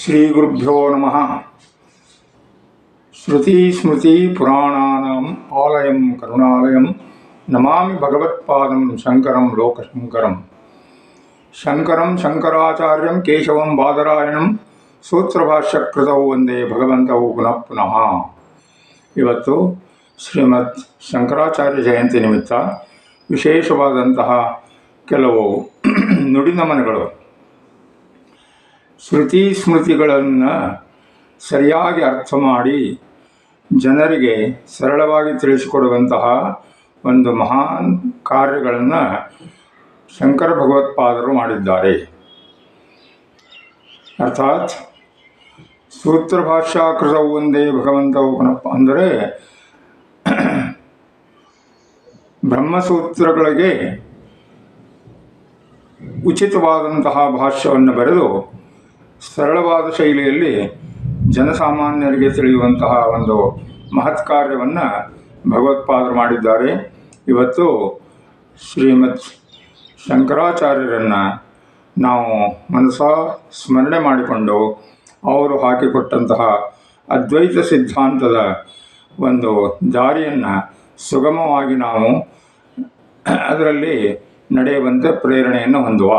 ಶ್ರೀ ಗುರುಭ್ಯೋ ನಮಃ. ಶ್ರುತಿ ಸ್ಮೃತಿ ಪುರಾಣಾನಾಂ ಆಲಯಂ ಕರುಣಾಲಯಂ ನಮಾಮಿ ಭಗವತ್ಪಾದಂ ಶಂಕರಂ ಲೋಕಶಂಕರಂ. ಶಂಕರಂ ಶಂಕರಾಚಾರ್ಯಂ ಕೇಶವಂ ಬಾದರಾಯಣಂ ಸೂತ್ರಭಾಷ್ಯಕೃತೌ ವಂದೇ ಭಗವಂತೌ ಪುನಃ ಪುನಃ. ಇವತ್ತು ಶ್ರೀಮದ್ ಶಂಕರಾಚಾರ್ಯ ಜಯಂತಿ ನಿಮಿತ್ತ ವಿಶೇಷವಾದಂತಹ ಕೆಲವು ನುಡಿನಮನಗಳು. ಶ್ರುತಿ ಸ್ಮೃತಿಗಳನ್ನು ಸರಿಯಾಗಿ ಅರ್ಥ ಮಾಡಿ ಜನರಿಗೆ ಸರಳವಾಗಿ ತಿಳಿಸಿಕೊಡುವಂತಹ ಒಂದು ಮಹಾನ್ ಕಾರ್ಯಗಳನ್ನು ಶಂಕರ ಭಗವತ್ಪಾದರು ಮಾಡಿದ್ದಾರೆ. ಅರ್ಥಾತ್ ಸೂತ್ರಭಾಷ್ಯಕೃತೌ ವಂದೇ ಭಗವಂತೌ ಪುನಃ ಅಂದರೆ ಬ್ರಹ್ಮಸೂತ್ರಗಳಿಗೆ ಉಚಿತವಾದಂತಹ ಭಾಷ್ಯವನ್ನು ಬರೆದು ಸರಳವಾದ ಶೈಲಿಯಲ್ಲಿ ಜನಸಾಮಾನ್ಯರಿಗೆ ತಿಳಿಯುವಂತಹ ಒಂದು ಮಹತ್ ಕಾರ್ಯವನ್ನು ಭಗವತ್ಪಾದರು ಮಾಡಿದ್ದಾರೆ. ಇವತ್ತು ಶ್ರೀಮದ್ ಶಂಕರಾಚಾರ್ಯರನ್ನು ನಾವು ಮನಸಾ ಸ್ಮರಣೆ ಮಾಡಿಕೊಂಡು ಅವರು ಹಾಕಿಕೊಟ್ಟಂತಹ ಅದ್ವೈತ ಸಿದ್ಧಾಂತದ ಒಂದು ದಾರಿಯನ್ನು ಸುಗಮವಾಗಿ ನಾವು ಅದರಲ್ಲಿ ನಡೆಯುವಂತೆ ಪ್ರೇರಣೆಯನ್ನು ಹೊಂದುವ.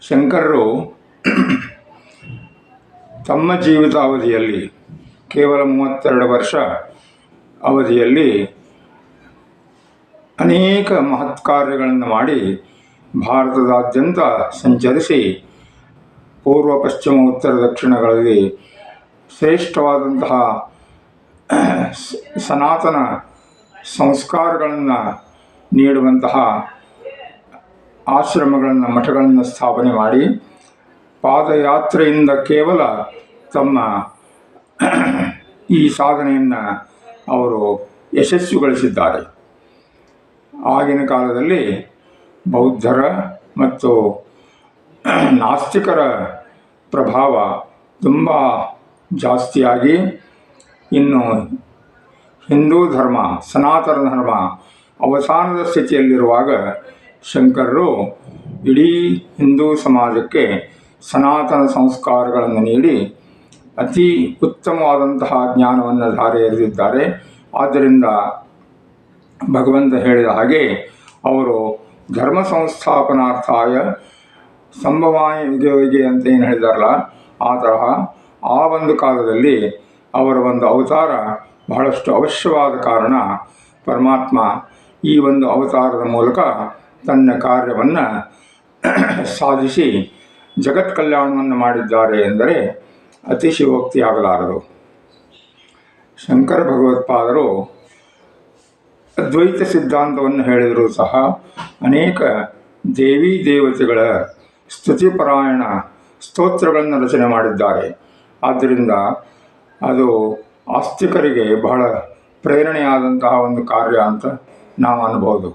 ಶಂಕರರು ತಮ್ಮ ಜೀವಿತಾವಧಿಯಲ್ಲಿ ಕೇವಲ 32 ವರ್ಷ ಅವಧಿಯಲ್ಲಿ ಅನೇಕ ಮಹತ್ ಕಾರ್ಯಗಳನ್ನು ಮಾಡಿ ಭಾರತದಾದ್ಯಂತ ಸಂಚರಿಸಿ ಪೂರ್ವ ಪಶ್ಚಿಮ ಉತ್ತರ ದಕ್ಷಿಣಗಳಲ್ಲಿ ಶ್ರೇಷ್ಠವಾದಂತಹ ಸನಾತನ ಸಂಸ್ಕಾರಗಳನ್ನು ನೀಡುವಂತಹ ಆಶ್ರಮಗಳನ್ನು ಮಠಗಳನ್ನು ಸ್ಥಾಪನೆ ಮಾಡಿ ಪಾದಯಾತ್ರೆಯಿಂದ ಕೇವಲ ತಮ್ಮ ಈ ಸಾಧನೆಯನ್ನು ಅವರು ಯಶಸ್ವಿಗೊಳಿಸಿದ್ದಾರೆ. ಆಗಿನ ಕಾಲದಲ್ಲಿ ಬೌದ್ಧರ ಮತ್ತು ನಾಸ್ತಿಕರ ಪ್ರಭಾವ ತುಂಬ ಜಾಸ್ತಿಯಾಗಿ ಇನ್ನು ಹಿಂದೂ ಧರ್ಮ ಸನಾತನ ಧರ್ಮ ಅವಸಾನದ ಸ್ಥಿತಿಯಲ್ಲಿರುವಾಗ ಶಂಕರರು ಇಡೀ ಹಿಂದೂ ಸಮಾಜಕ್ಕೆ ಸನಾತನ ಸಂಸ್ಕಾರಗಳನ್ನು ನೀಡಿ ಅತಿ ಉತ್ತಮವಾದಂತಹ ಜ್ಞಾನವನ್ನು ಧಾರೆ ಎರೆದಿದ್ದಾರೆ. ಆದ್ದರಿಂದ ಭಗವಂತ ಹೇಳಿದ ಹಾಗೆ ಅವರು ಧರ್ಮ ಸಂಸ್ಥಾಪನಾರ್ಥಾಯ ಸಂಭವಾಯ ಯುಗೆ ಅಂತ ಏನು ಹೇಳಿದಾರಲ್ಲ ಆ ತರಹ ಆ ಒಂದು ಕಾಲದಲ್ಲಿ ಅವರ ಒಂದು ಅವತಾರ ಬಹಳಷ್ಟು ಅವಶ್ಯವಾದ ಕಾರಣ ಪರಮಾತ್ಮ ಈ ಒಂದು ಅವತಾರದ ಮೂಲಕ ತನ್ನ ಕಾರ್ಯವನ್ನು ಸಾಧಿಸಿ ಜಗತ್ ಕಲ್ಯಾಣವನ್ನು ಮಾಡಿದ್ದಾರೆ ಎಂದರೆ ಅತಿಶಯೋಕ್ತಿಯಾಗಲಾರದು. ಶಂಕರ ಭಗವತ್ಪಾದರು ಅದ್ವೈತ ಸಿದ್ಧಾಂತವನ್ನು ಹೇಳಿದರೂ ಸಹ ಅನೇಕ ದೇವಿ ದೇವತೆಗಳ ಸ್ತುತಿಪರಾಯಣ ಸ್ತೋತ್ರಗಳನ್ನು ರಚನೆ ಮಾಡಿದ್ದಾರೆ. ಆದ್ದರಿಂದ ಅದು ಆಸ್ತಿಕರಿಗೆ ಬಹಳ ಪ್ರೇರಣೆಯಾದಂತಹ ಒಂದು ಕಾರ್ಯ ಅಂತ ನಾವು ಅನ್ಬೋದು.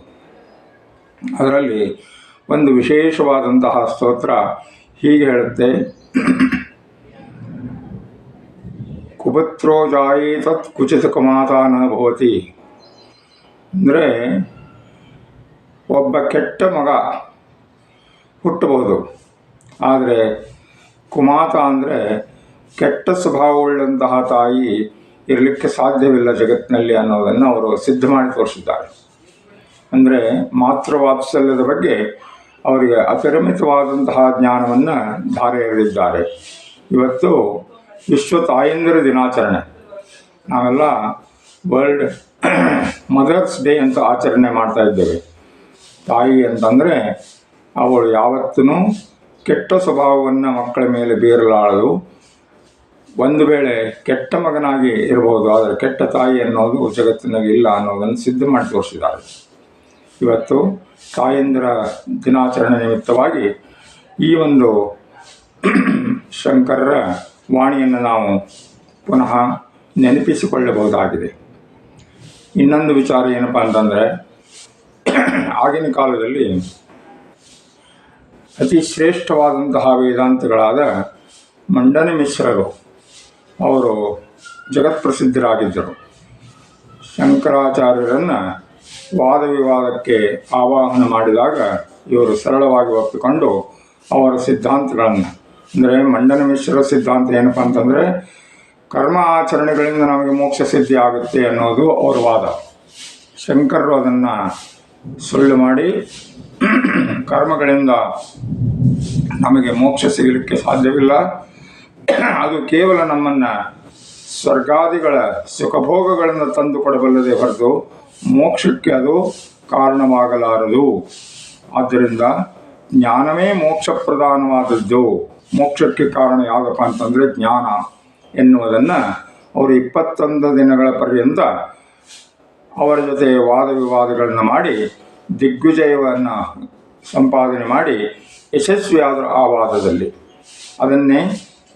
ಅದರಲ್ಲಿ ಒಂದು ವಿಶೇಷವಾದಂತಹ ಸ್ತೋತ್ರ ಹೀಗೆ ಹೇಳುತ್ತೆ: ಕುಪುತ್ರೋ ಜಾಯೇತತ್ ಕುಚಿತ ಕುಮಾತಾ ನ ಭವತಿ. ಅಂದರೆ ಒಬ್ಬ ಕೆಟ್ಟ ಮಗ ಹುಟ್ಟಬಹುದು, ಆದರೆ ಕುಮಾತ ಅಂದರೆ ಕೆಟ್ಟ ಸ್ವಭಾವವುಳ್ಳಂತಹ ತಾಯಿ ಇರಲಿಕ್ಕೆ ಸಾಧ್ಯವಿಲ್ಲ ಜಗತ್ತಿನಲ್ಲಿ ಅನ್ನೋದನ್ನು ಅವರು ಸಿದ್ಧ ಮಾಡಿ ತೋರಿಸಿದ್ದಾರೆ. ಅಂದರೆ ಮಾತೃವಾತ್ಸಲ್ಯದ ಬಗ್ಗೆ ಅವರಿಗೆ ಅಪರಿಮಿತವಾದಂತಹ ಜ್ಞಾನವನ್ನು ಧಾರೆ ಎರೆದಿದ್ದಾರೆ. ಇವತ್ತು ವಿಶ್ವ ತಾಯಂದಿರ ದಿನಾಚರಣೆ. ನಾವೆಲ್ಲ ವರ್ಲ್ಡ್ ಮದರ್ಸ್ ಡೇ ಅಂತ ಆಚರಣೆ ಮಾಡ್ತಾ ಇದ್ದೇವೆ. ತಾಯಿ ಅಂತಂದರೆ ಅವಳು ಯಾವತ್ತೂ ಕೆಟ್ಟ ಸ್ವಭಾವವನ್ನು ಮಕ್ಕಳ ಮೇಲೆ ಬೀರಲಾಳಲು. ಒಂದು ವೇಳೆ ಕೆಟ್ಟ ಮಗನಾಗಿ ಇರಬಹುದು, ಆದರೆ ಕೆಟ್ಟ ತಾಯಿ ಅನ್ನೋದು ಜಗತ್ತಿನಲ್ಲಿ ಇಲ್ಲ ಅನ್ನೋದನ್ನು ಸಿದ್ಧ ಮಾಡಿ ತೋರಿಸಿದ್ದಾರೆ. ಇವತ್ತು ತಾಯಂದಿರ ದಿನಾಚರಣೆ ನಿಮಿತ್ತವಾಗಿ ಈ ಒಂದು ಶಂಕರರ ವಾಣಿಯನ್ನು ನಾವು ಪುನಃ ನೆನಪಿಸಿಕೊಳ್ಳಬಹುದಾಗಿದೆ. ಇನ್ನೊಂದು ವಿಚಾರ ಏನಪ್ಪ ಅಂತಂದರೆ, ಆಗಿನ ಕಾಲದಲ್ಲಿ ಅತಿ ಶ್ರೇಷ್ಠವಾದಂತಹ ವೇದಾಂತಗಳಾದ ಮಂಡನ ಮಿಶ್ರರು ಅವರು ಜಗತ್ಪ್ರಸಿದ್ಧರಾಗಿದ್ದರು. ಶಂಕರಾಚಾರ್ಯರನ್ನು ವಾದ ವಿವಾದಕ್ಕೆ ಆವಾಹನ ಮಾಡಿದಾಗ ಇವರು ಸರಳವಾಗಿ ಒಪ್ಪಿಕೊಂಡು ಅವರ ಸಿದ್ಧಾಂತಗಳನ್ನು ಅಂದರೆ ಮಂಡನ ಮಿಶ್ರ ಸಿದ್ಧಾಂತ ಏನಪ್ಪ ಅಂತಂದರೆ ಕರ್ಮ ಆಚರಣೆಗಳಿಂದ ನಮಗೆ ಮೋಕ್ಷ ಸಿದ್ಧಿ ಆಗುತ್ತೆ ಅನ್ನೋದು ಅವ್ರ ವಾದ. ಶಂಕರರು ಅದನ್ನು ಸುಳ್ಳು ಮಾಡಿ ಕರ್ಮಗಳಿಂದ ನಮಗೆ ಮೋಕ್ಷ ಸಿಗಲಿಕ್ಕೆ ಸಾಧ್ಯವಿಲ್ಲ, ಅದು ಕೇವಲ ನಮ್ಮನ್ನು ಸ್ವರ್ಗಾದಿಗಳ ಸುಖಭೋಗಗಳನ್ನು ತಂದು ಕೊಡಬಲ್ಲದೆ ಹೊರತು ಮೋಕ್ಷಕ್ಕೆ ಅದು ಕಾರಣವಾಗಲಾರದು. ಆದ್ದರಿಂದ ಜ್ಞಾನವೇ ಮೋಕ್ಷ ಪ್ರಧಾನವಾದದ್ದು. ಮೋಕ್ಷಕ್ಕೆ ಕಾರಣ ಯಾವುದಪ್ಪ ಅಂತಂದರೆ ಜ್ಞಾನ ಎನ್ನುವುದನ್ನು ಅವರು 21 ದಿನಗಳ ಪರ್ಯಂತ ಅವರ ಜೊತೆ ವಾದ ವಿವಾದಗಳನ್ನು ಮಾಡಿ ದಿಗ್ವಿಜಯವನ್ನು ಸಂಪಾದನೆ ಮಾಡಿ ಯಶಸ್ವಿಯಾದರು ಆ ವಾದದಲ್ಲಿ. ಅದನ್ನೇ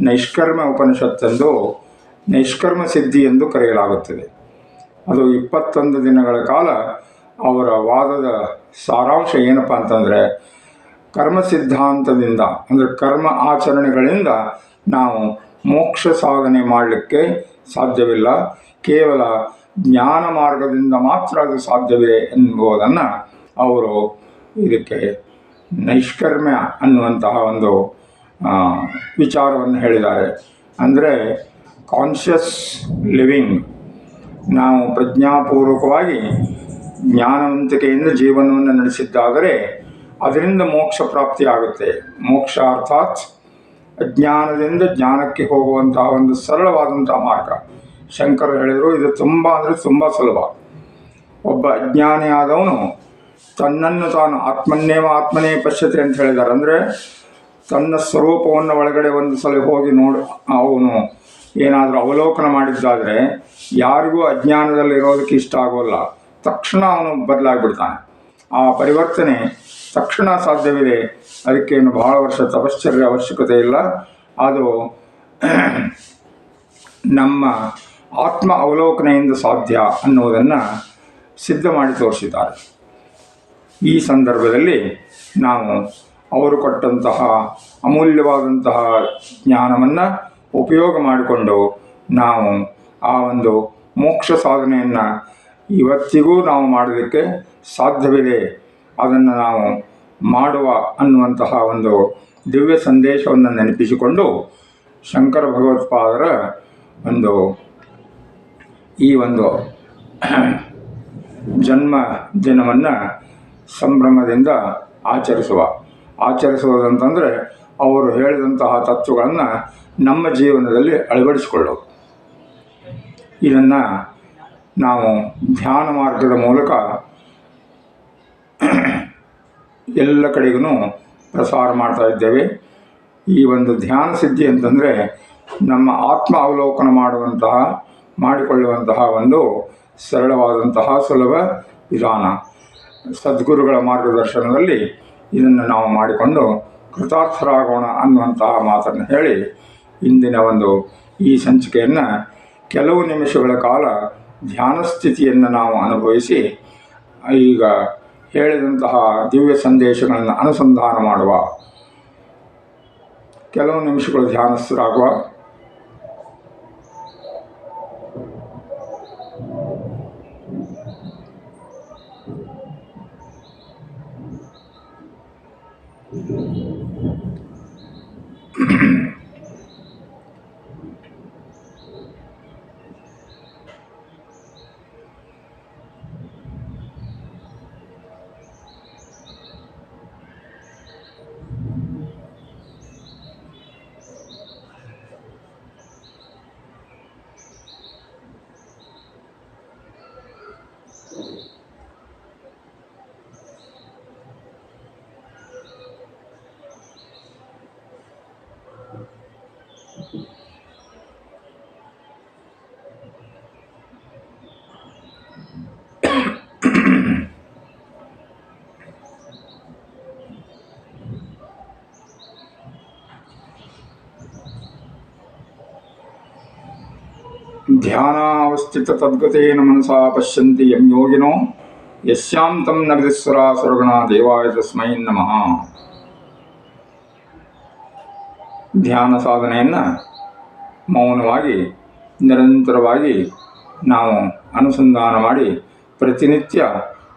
ನೈಷ್ಕರ್ಮ ಉಪನಿಷತ್ತೆಂದು ನೈಷ್ಕರ್ಮ ಸಿದ್ಧಿ ಎಂದು ಕರೆಯಲಾಗುತ್ತದೆ. ಅದು 21 ದಿನಗಳ ಕಾಲ ಅವರ ವಾದದ ಸಾರಾಂಶ ಏನಪ್ಪ ಅಂತಂದರೆ ಕರ್ಮ ಸಿದ್ಧಾಂತದಿಂದ ಅಂದರೆ ಕರ್ಮ ಆಚರಣೆಗಳಿಂದ ನಾವು ಮೋಕ್ಷ ಸಾಧನೆ ಮಾಡಲಿಕ್ಕೆ ಸಾಧ್ಯವಿಲ್ಲ, ಕೇವಲ ಜ್ಞಾನ ಮಾರ್ಗದಿಂದ ಮಾತ್ರ ಅದು ಸಾಧ್ಯವಿದೆ ಎಂಬುದನ್ನು ಅವರು ಇದಕ್ಕೆ ನೈಷ್ಕರ್ಮ್ಯ ಅನ್ನುವಂತಹ ಒಂದು ವಿಚಾರವನ್ನು ಹೇಳಿದ್ದಾರೆ. ಅಂದರೆ ಕಾನ್ಷಿಯಸ್ ಲಿವಿಂಗ್, ನಾವು ಪ್ರಜ್ಞಾಪೂರ್ವಕವಾಗಿ ಜ್ಞಾನವಂತಿಕೆಯಿಂದ ಜೀವನವನ್ನು ನಡೆಸಿದ್ದಾದರೆ ಅದರಿಂದ ಮೋಕ್ಷ ಪ್ರಾಪ್ತಿಯಾಗುತ್ತೆ. ಮೋಕ್ಷ ಅರ್ಥಾತ್ ಅಜ್ಞಾನದಿಂದ ಜ್ಞಾನಕ್ಕೆ ಹೋಗುವಂತಹ ಒಂದು ಸರಳವಾದಂಥ ಮಾರ್ಗ. ಶಂಕರರು ಹೇಳಿದರು ಇದು ತುಂಬ ಅಂದರೆ ತುಂಬ ಸುಲಭ. ಒಬ್ಬ ಅಜ್ಞಾನಿ ಆದವನು ತನ್ನನ್ನು ತಾನು ಆತ್ಮನೇ ಪಶ್ಯತೆ ಅಂತ ಹೇಳಿದ್ದಾರೆ. ಅಂದರೆ ತನ್ನ ಸ್ವರೂಪವನ್ನು ಒಳಗಡೆ ಒಂದು ಸಲ ಹೋಗಿ ಅವನು ಏನಾದರೂ ಅವಲೋಕನ ಮಾಡಿದ್ದಾದರೆ ಯಾರಿಗೂ ಅಜ್ಞಾನದಲ್ಲಿರೋದಕ್ಕೆ ಇಷ್ಟ ಆಗೋಲ್ಲ, ತಕ್ಷಣ ಅವನು ಬದಲಾಗಿಬಿಡ್ತಾನೆ. ಆ ಪರಿವರ್ತನೆ ತಕ್ಷಣ ಸಾಧ್ಯವಿದೆ. ಅದಕ್ಕೇನು ಬಹಳ ವರ್ಷ ತಪಶ್ಚರ್ಯ ಅವಶ್ಯಕತೆ ಇಲ್ಲ. ಅದು ನಮ್ಮ ಆತ್ಮ ಅವಲೋಕನೆಯಿಂದ ಸಾಧ್ಯ ಅನ್ನುವುದನ್ನು ಸಿದ್ಧ ಮಾಡಿ ತೋರಿಸಿದ್ದಾರೆ. ಈ ಸಂದರ್ಭದಲ್ಲಿ ನಾವು ಅವರು ಕೊಟ್ಟಂತಹ ಅಮೂಲ್ಯವಾದಂತಹ ಜ್ಞಾನವನ್ನು ಉಪಯೋಗ ಮಾಡಿಕೊಂಡು ನಾವು ಆ ಒಂದು ಮೋಕ್ಷ ಸಾಧನೆಯನ್ನು ಇವತ್ತಿಗೂ ನಾವು ಮಾಡೋದಕ್ಕೆ ಸಾಧ್ಯವಿದೆ, ಅದನ್ನು ನಾವು ಮಾಡುವ ಅನ್ನುವಂತಹ ಒಂದು ದಿವ್ಯ ಸಂದೇಶವನ್ನು ನೆನಪಿಸಿಕೊಂಡು ಶಂಕರ ಭಗವತ್ಪಾದರ ಈ ಒಂದು ಜನ್ಮ ದಿನವನ್ನು ಸಂಭ್ರಮದಿಂದ ಆಚರಿಸುವುದಂತಂದರೆ ಅವರು ಹೇಳಿದಂತಹ ತತ್ವಗಳನ್ನು ನಮ್ಮ ಜೀವನದಲ್ಲಿ ಅಳವಡಿಸಿಕೊಳ್ಳೋದು. ಇದನ್ನು ನಾವು ಧ್ಯಾನ ಮಾರ್ಗದ ಮೂಲಕ ಎಲ್ಲ ಕಡೆಗೂ ಪ್ರಸಾರ ಮಾಡ್ತಾ ಇದ್ದೇವೆ. ಈ ಒಂದು ಧ್ಯಾನ ಸಿದ್ಧಿ ಅಂತಂದರೆ ನಮ್ಮ ಆತ್ಮ ಅವಲೋಕನ ಮಾಡಿಕೊಳ್ಳುವಂತಹ ಒಂದು ಸರಳವಾದಂತಹ ಸುಲಭ ವಿಧಾನ. ಸದ್ಗುರುಗಳ ಮಾರ್ಗದರ್ಶನದಲ್ಲಿ ಇದನ್ನು ನಾವು ಮಾಡಿಕೊಂಡು ಕೃತಾರ್ಥರಾಗೋಣ ಅನ್ನುವಂತಹ ಮಾತನ್ನು ಹೇಳಿ ಇಂದಿನ ಈ ಸಂಚಿಕೆಯನ್ನು ಕೆಲವು ನಿಮಿಷಗಳ ಕಾಲ ಧ್ಯಾನ ಸ್ಥಿತಿಯನ್ನು ನಾವು ಅನುಭವಿಸಿ ಈಗ ಹೇಳಿದಂತಹ ದಿವ್ಯ ಸಂದೇಶಗಳನ್ನು ಅನುಸಂಧಾನ ಮಾಡುವ. ಕೆಲವು ನಿಮಿಷಗಳು ಧ್ಯಾನಸ್ಥರಾಗುವ. ಧ್ಯಾನಾವಸ್ಥಿತ ತದ್ಗತೇನ ಮನಸಾ ಪಶ್ಯಂತಿ ಯಂ ಯೋಗಿನೋ ಯಸ್ಯಾಂ ತಂ ನರದಿಸ್ವರಾ ಸ್ವರ್ಗಣ ದೇವಾಯ ತಸ್ಮೈ ನಮಃ. ಧ್ಯಾನ ಸಾಧನೆಯನ್ನು ಮೌನವಾಗಿ ನಿರಂತರವಾಗಿ ನಾವು ಅನುಸಂಧಾನ ಮಾಡಿ ಪ್ರತಿನಿತ್ಯ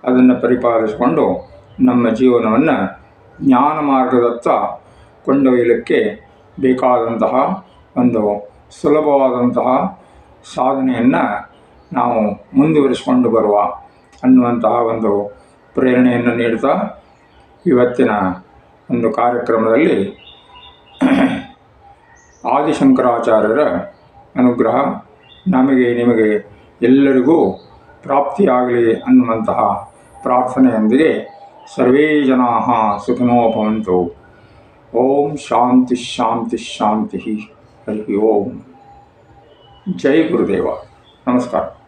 ಅದನ್ನು ಪರಿಪಾಲಿಸಿಕೊಂಡು ನಮ್ಮ ಜೀವನವನ್ನು ಜ್ಞಾನ ಮಾರ್ಗದತ್ತ ಕೊಂಡೊಯ್ಯಲಿಕ್ಕೆ ಬೇಕಾದಂತಹ ಒಂದು ಸುಲಭವಾದಂತಹ ಸಾಧನೆಯನ್ನು ನಾವು ಮುಂದುವರಿಸಿಕೊಂಡು ಬರುವ ಅನ್ನುವಂತಹ ಒಂದು ಪ್ರೇರಣೆಯನ್ನು ನೀಡ್ತಾ ಇವತ್ತಿನ ಒಂದು ಕಾರ್ಯಕ್ರಮದಲ್ಲಿ ಆದಿಶಂಕರಾಚಾರ್ಯರ ಅನುಗ್ರಹ ನಮಗೆ ನಿಮಗೆ ಎಲ್ಲರಿಗೂ ಪ್ರಾಪ್ತಿಯಾಗಲಿ ಅನ್ನುವಂತಹ ಪ್ರಾರ್ಥನೆಯೊಂದಿಗೆ ಸರ್ವೇ ಜನಾಃ ಸುಖಿನೋ ಭವಂತು. ಓಂ ಶಾಂತಿ ಶಾಂತಿ ಶಾಂತಿ. ಹರಿ ಓಂ. ಜೈ ಗುರುದೇವ. ನಮಸ್ಕಾರ.